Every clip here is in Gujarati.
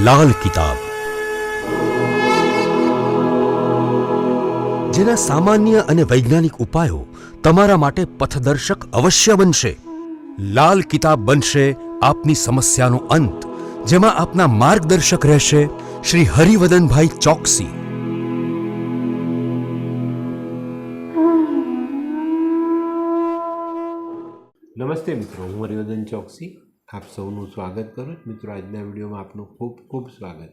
લાલ કિતાબ, જેના સામાન્ય અને વૈજ્ઞાનિક ઉપાયો તમારા માટે પથદર્શક અવશ્ય બનશે। લાલ કિતાબ બનશે આપની સમસ્યાનો અંત, જેમાં આપના માર્ગદર્શક રહેશે શ્રી હરિવદનભાઈ ચોકસી। નમસ્તે મિત્રો, હું હરિવર્ધન ચોકસી આપ સૌનું સ્વાગત કરું મિત્રો। આજના વિડીયોમાં આપનું ખૂબ ખૂબ સ્વાગત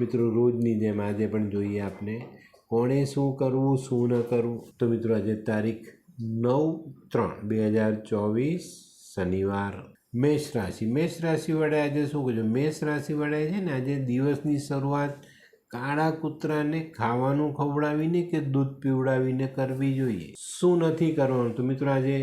મિત્રો। રોજની જેમ આજે પણ જોઈએ આપને કોણે શું કરવું શું ન કરવું। તો મિત્રો આજે તારીખ 9/3/2024 શનિવાર। મેષ રાશિ વડે આજે શું કરજો? મેષ રાશિ વડે છે ને આજે દિવસની શરૂઆત કાળા કૂતરાને ખાવાનું ખવડાવીને કે દૂધ પીવડાવીને કરવી જોઈએ। શું નથી કરવાનું? તો મિત્રો આજે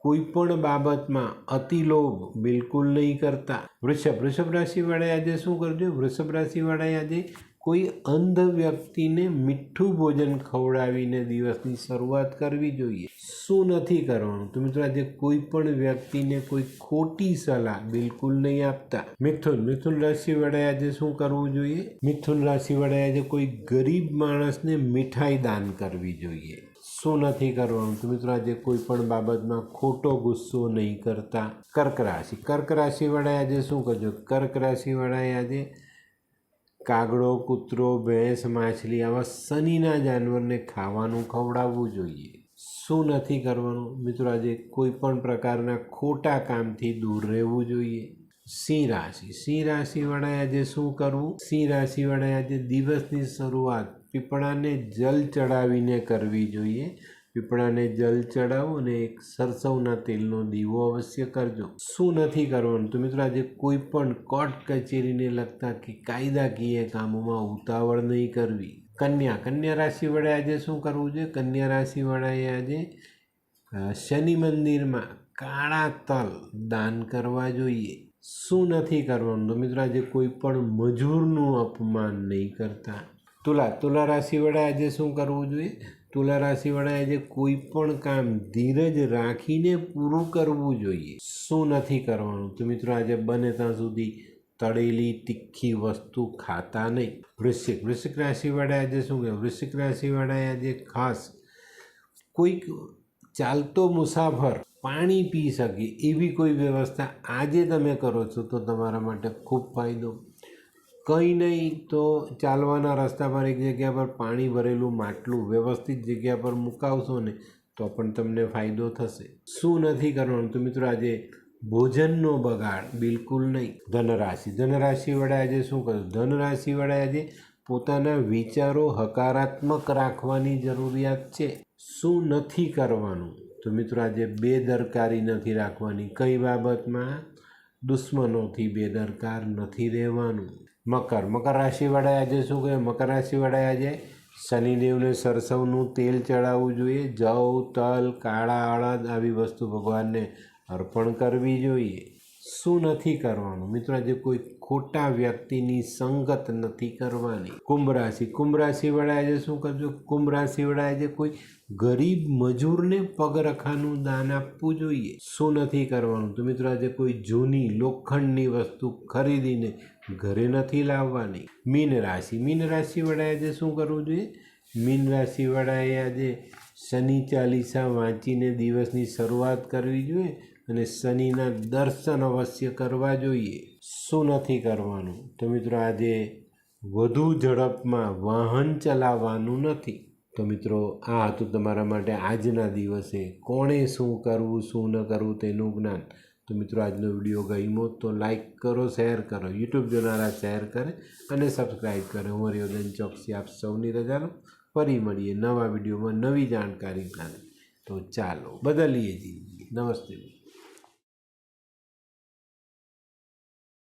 કોઈ પણ બાબતમાં અતિલોભ બિલકુલ નહીં કરતા। વૃષભ રાશિવાળાએ આજે શું કરજો? વૃષભ રાશિવાળાએ આજે કોઈ અંધ વ્યક્તિને મીઠું ભોજન ખવડાવીને દિવસની શરૂઆત કરવી જોઈએ। શું નથી કરવાનું? તો મિત્રો આજે કોઈ પણ વ્યક્તિને કોઈ ખોટી સલાહ બિલકુલ નહીં આપતા। મિથુન રાશિવાળાએ આજે શું કરવું જોઈએ? મિથુન રાશિવાળાએ આજે કોઈ ગરીબ માણસને મીઠાઈ દાન કરવી જોઈએ। શું નથી કરવાનું? તો મિત્રો આજે કોઈ પણ બાબતમાં ખોટો ગુસ્સો નહીં કરતા। કર્ક રાશિવાળાએ આજે શું કરજો? કર્ક રાશિવાળાએ આજે કાગડો, કૂતરો, ભેંસ, માછલી આવા શનિના જાનવરને ખાવાનું ખવડાવવું જોઈએ। શું નથી કરવાનું? મિત્રો આજે કોઈ પણ પ્રકારના ખોટા કામથી દૂર રહેવું જોઈએ। સિંહ રાશિવાળાએ આજે શું કરવું? સિંહ રાશિવાળાએ આજે દિવસની શરૂઆત પીપળાને જલ ચડાવીને કરવી જોઈએ। પીપળાને જલ ચડાવો અને એક સરસવના તેલનો દીવો અવશ્ય કરજો। શું નથી કરવાનું? તો મિત્રો આજે કોઈ પણ કોર્ટ કચેરીને લગતા કે કાયદાકીય કામોમાં ઉતાવળ નહીં કરવી। કન્યા રાશિવાળાએ આજે શું કરવું જોઈએ? કન્યા રાશિવાળાએ આજે શનિ મંદિરમાં કાળા તલ દાન કરવા જોઈએ। શું નથી કરવાનું? તો મિત્રો આજે કોઈ પણ મજૂરનું અપમાન નહીં કરતા। તુલા રાશિવાળાએ આજે શું કરવું જોઈએ? તુલા રાશિવાળાએ આજે કોઈ પણ કામ ધીરજ રાખીને પૂરું કરવું જોઈએ। શું નથી કરવાનું? તો મિત્રો આજે બને ત્યાં સુધી તળેલી તીખી વસ્તુ ખાતા નહીં। વૃશ્ચિક રાશિવાળાએ આજે શું કહે? વૃશ્ચિક રાશિવાળાએ આજે ખાસ કોઈક ચાલતો મુસાફર પાણી પી શકે એવી કોઈ વ્યવસ્થા આજે તમે કરો છો તો તમારા માટે ખૂબ ફાયદો। કંઈ નહીં તો ચાલવાના રસ્તા પર એક જગ્યા પર પાણી ભરેલું માટલું વ્યવસ્થિત જગ્યા પર મુકાવશો ને તો પણ તમને ફાયદો થશે। શું નથી કરવાનું? તો મિત્રો આજે ભોજનનો બગાડ બિલકુલ નહીં। ધનરાશિવાળાએ આજે શું કરવું? ધનરાશિવાળાએ આજે પોતાના વિચારો હકારાત્મક રાખવાની જરૂરિયાત છે। શું નથી કરવાનું? તો મિત્રો આજે બેદરકારી નથી રાખવાની। કઈ બાબતમાં? દુશ્મનોથી બેદરકાર નથી રહેવાનું। મકર રાશિવાળાએ આજે શું કહે? મકર રાશિવાળાએ આજે શનિદેવને સરસવનું તેલ ચડાવવું જોઈએ। જવ, તલ, કાળા અડદ આવી વસ્તુ ભગવાનને અર્પણ કરવી જોઈએ। શું નથી કરવાનું? મિત્રો આજે કોઈ ખોટા વ્યક્તિની સંગત નથી કરવાની। કુંભ રાશિવાળાએ આજે શું કરજો? કુંભ રાશિવાળાએ આજે કોઈ ગરીબ મજૂરને પગરખાનું દાન આપવું જોઈએ। શું નથી કરવાનું? તો મિત્રો આજે કોઈ જૂની લોખંડની વસ્તુ ખરીદીને ઘરે નથી લાવવાની। મીન રાશિવાળાએ આજે શું કરવું જોઈએ? મીન રાશિવાળાએ આજે શનિ ચાલીસા વાંચીને દિવસની શરૂઆત કરવી જોઈએ અને શનિના દર્શન અવશ્ય કરવા જોઈએ। શું નથી કરવાનું? તો મિત્રો આજે વધુ ઝડપમાં વાહન ચલાવવાનું નથી। તો મિત્રો આ હતું તમારા માટે આજના દિવસે કોણે શું કરવું શું ન કરવું તેનું જ્ઞાન। તો મિત્રો આજનો વિડીયો ગમ્યો તો લાઈક કરો, શેર કરો, યુટ્યુબ જોનારા શેર કરે અને સબસ્ક્રાઈબ કરે। હું હરિવર્ધન ચોકસી આપ સૌની રજા લો। ફરી મળીએ નવા વિડીયોમાં નવી જાણકારી સાથે। તો ચાલો બદલીએ જિંદગી। નમસ્તે।